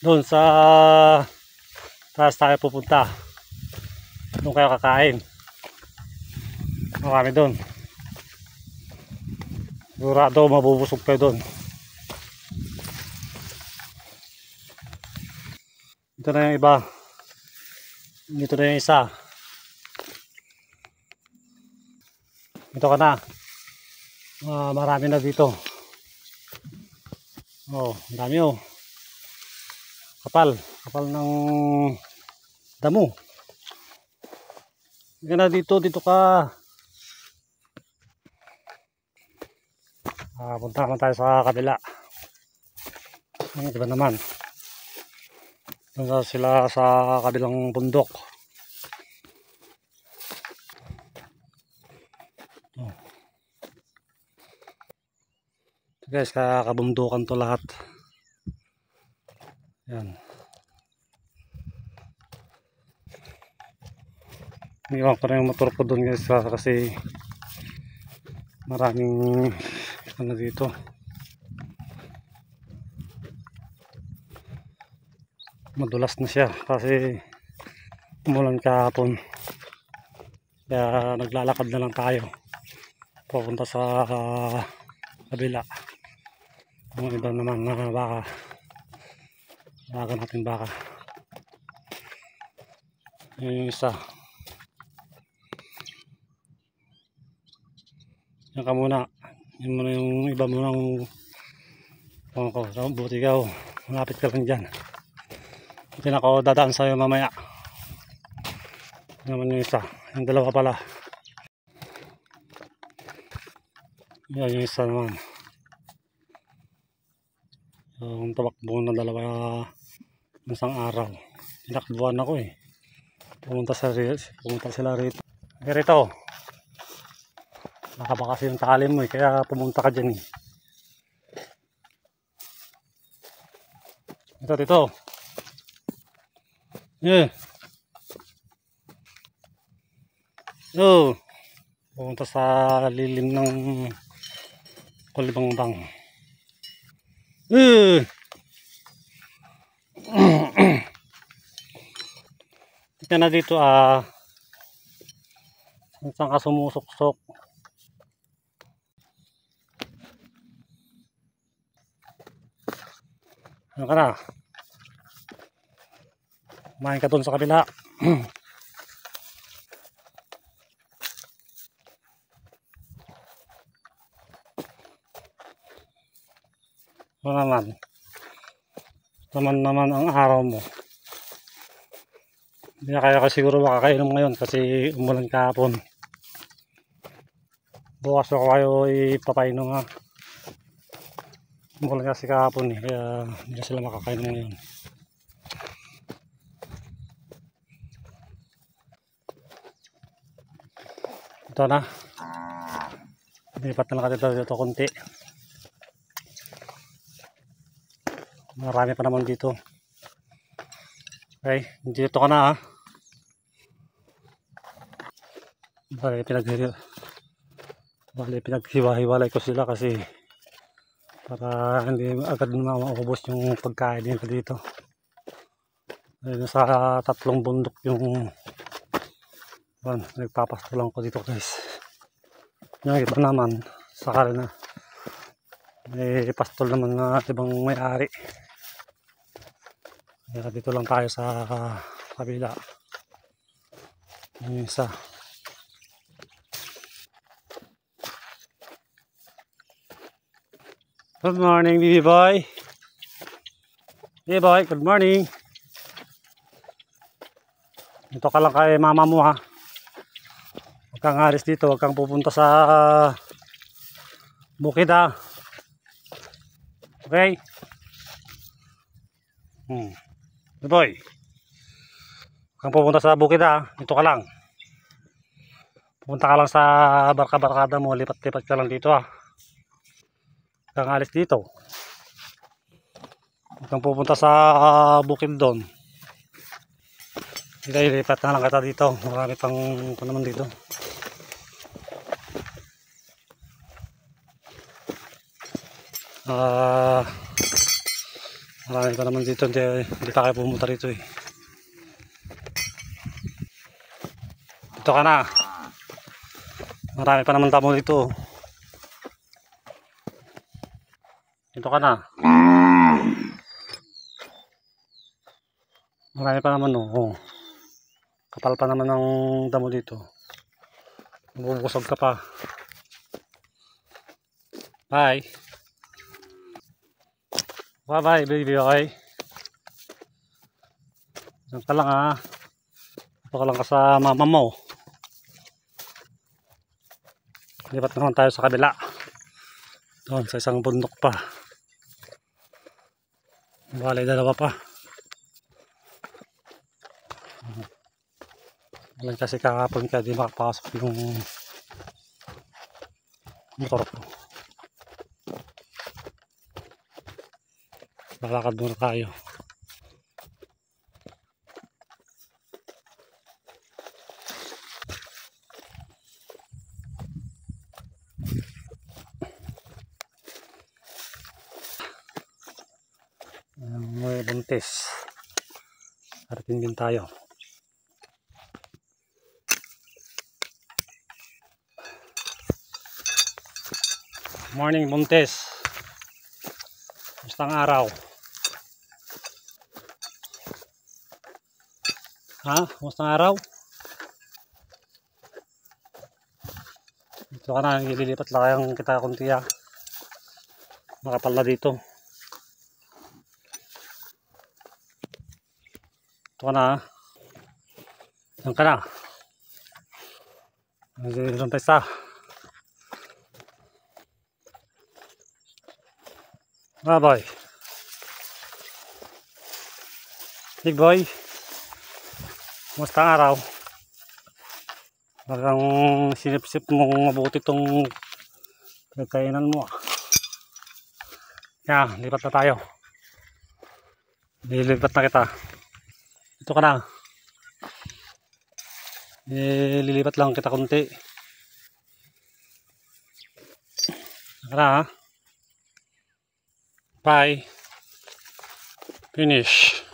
Doon sa taas tayo pupunta. Doon kayo kakain. Marami doon. Sigurado mabubusog kayo doon. Ito na yung iba. Dito na yung isa. Ito ka na. Marami na dito. Oh, dami oh. Kapal ng damo. Ika na dito ka. Punta naman tayo sa kabila. Diba naman? Doon sila sa kabilang bundok. Oh. Guys, kakabundukan to lahat. Yan. Iniwan ko na yung motor ko doon guys kasi maraming ano dito. Madulas na siya kasi umulan kahapon. Kaya naglalakad na lang tayo papunta sa kabila. Ang iba naman na baka. Lagan natin baka. Yun yung isa. Yan ka muna. Yan muna yung iba muna ng ko. Buti ka oh. Malapit ka lang dyan. Hindi na ako dadaan sa'yo mamaya. Yan naman yung isa. Yung dalawa pala. Yan yung isa naman. Yung tabakbo na dalawa isang araw. Tinakbuhan ako eh. Pumunta sila rito. Rito. Nakaba kasi yung tali mo eh. Kaya pumunta ka dyan eh. Dito. Yeah. Oh. Pumunta sa lilim ng Kulibangbang. Ito na dito saan ka sumusok-sok. Ano ka na? Kumain ka doon sa kabila. Ano naman ang araw mo. Hindi na kaya siguro makakainom ngayon kasi umulan kahapon. Bukas ako kayo ipapainom ha. Umulan kasi kahapon eh, kaya hindi na sila makakainom ngayon. Ito na. Lipat na lang dito konti. Marami pa naman dito. Okay, dito ka na ha. Bali pinaghiwa-hiwalay ko sila kasi para hindi agad maubos yung pagkain nila dito. Sa 3 bundok yung nagpapasto lang ko dito guys. Yung iba naman sakali na may pastol naman na ibang may-ari. Kaya dito lang tayo sa kabila. Yung isa. Good morning, baby boy. Baby boy, good morning. Dito ka lang kay mama mo ha. Huwag kang alis dito, huwag kang pupunta sa bukid ha. Okay? Good boy. Huwag kang pupunta sa bukid ha. Dito ka lang. Pupunta ka lang sa barka-barkada mo, lipat-lipat ka lang dito ha. Huwag kang alis dito. Huwag kang pupunta sa bukid doon. Ilipat na lang kita dito. Marami pang naman dito. Marami pa naman dito, hindi tayo pumunta rito eh. Dito ka na. Marami pa naman damo dito. Dito ka na. Marami pa naman oh. Kapal pa naman ng damo dito. Bubusog ka pa. Bye. Bye baby, okay? Diyan ka lang ha. Ito ka lang ka sa mama mo. Lipat naman tayo sa kabila. Doon sa isang bundok pa. Bale, dalawa pa. Walang kasi kahapon kaya di makapasok yung motor ko. Lalakad muna tayo. May buntis. Parating din tayo. Morning buntis. Basta ang araw. Ha? Basta ang araw? Ito ka na, ililipat lang yung kita kunti ha. Makapal na dito. Ito ka na ha. Yan ka na. Isang pesta. Ah boy. Big boy. Kumusta ang araw? Parang sinip-sip mong mabuti itong kainan mo. Yan, lipat na tayo. Lilipat na kita. Ito ka na. Lilipat lang kita kunti. Ito ka na ha. Bye. Finish.